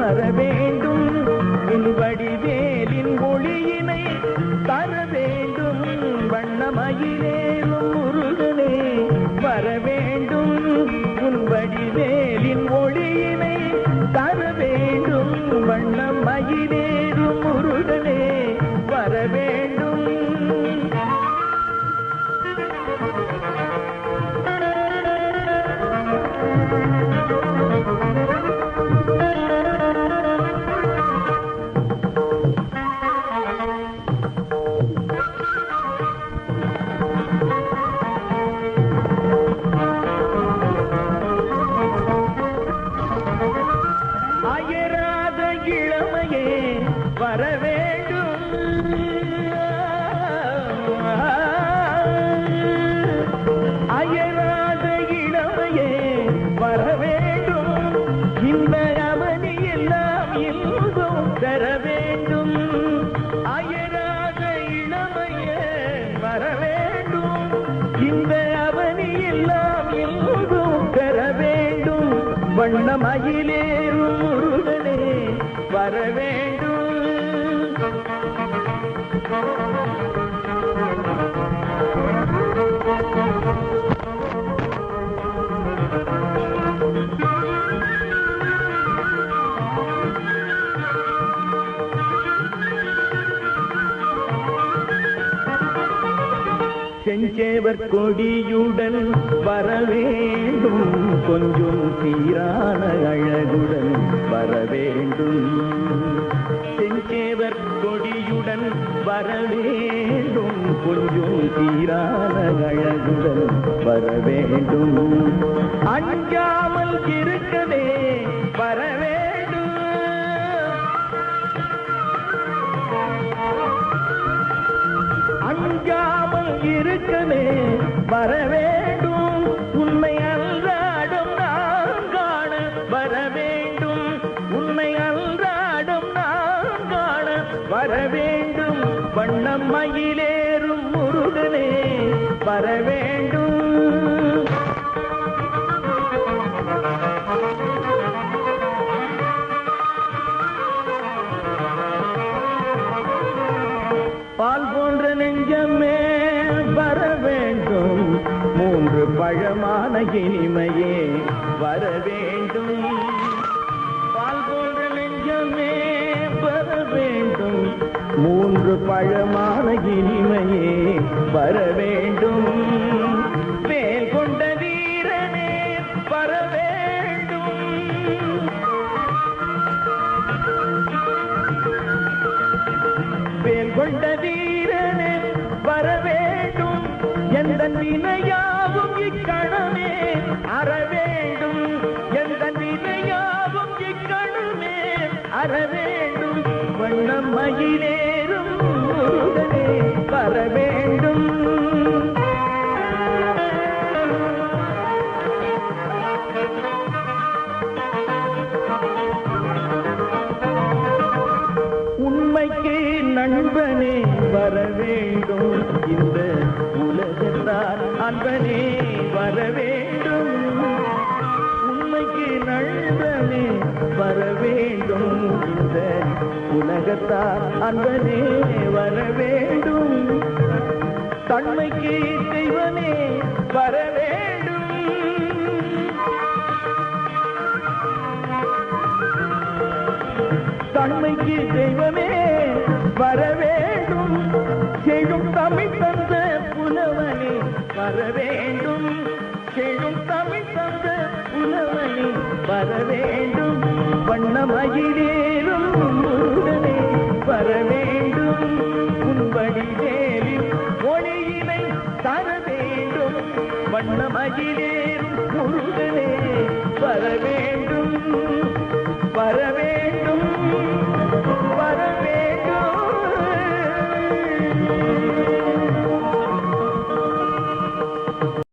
வர வேண்டும் உன் வடிவேலின் ஒளியினை தர வேண்டும் வண்ணமயிலேறும் முருகனே வர வேண்டும் உன் வடிவேலின் ஒளியினை தர வேண்டும் வண்ணமயிலேறும் முருகனே வர வேண்டும். அயராத இளமையே வர வேண்டும் அயராத இளமையே வர வேண்டும் இந்த அவனி எல்லாம் இன்பம் தர வேண்டும் அயராத இளமையே வர வேண்டும் இந்த அவனி எல்லாம் இன்பம் தர வேண்டும் வண்ணமயிலேறும் முருகனே வர வேண்டும். செஞ்சேவர் கொடியுடன் வர வேண்டும் கொஞ்சம் சீரான அழகுடன் வர வேண்டும் செஞ்சேவர் கொடியுடன் வர வேண்டும் கொஞ்சம் சீரான அழகுடன் வர வேண்டும் அஞ்சாமல் இருக்கவே வர வேண்டும் அஞ்சாமல் இருக்கவே வர வேண்டும் உண்மை அன்றாடம் நான் காண வர வேண்டும் உண்மை அன்றாடம் நான் காண வர வேண்டும் வண்ணமயிலேறும் முருகனே வர வேண்டும். பால் போன்ற நெஞ்சமே வர வேண்டும் மூன்று பழமான இனிமையே வர வேண்டும் பால் போன்ற நெஞ்சமே வர வேண்டும் மூன்று பழமான இனிமையே வர வேண்டும் வேல் கொண்ட வீரனே வர வேண்டும் வேல் கொண்ட வீரனே வர வேண்டும் எந்த வினையாவும் இக்கணமே அற வேண்டும் எந்த வினையாவும் இக்கணமே அற வேண்டும் வண்ணமயிலேறும் முருகனே வர வேண்டும். உண்மைக்கு நண்பனே வர வேண்டும் இந்த உலகத்தார் அன்பனே வர வேண்டும் உண்மைக்கு நண்பனே வர வேண்டும் இந்த உலகத்தார் அன்பனே வர வேண்டும் தன்மைக்கு தெய்வமே வர வேண்டும் தன்மைக்கு தெய்வமே வர வேண்டும் செழும் தமிழ் தந்த புலவனே வர வேண்டும் செழும் தமிழ் தந்த புலவனே வர வேண்டும் வண்ணமயிலேறும் முருகனே வர வேண்டும் உன் வடிவேலின் ஒளியினை தர வேண்டும் வண்ணமயிலேறும் முருகனே வர வேண்டும் வர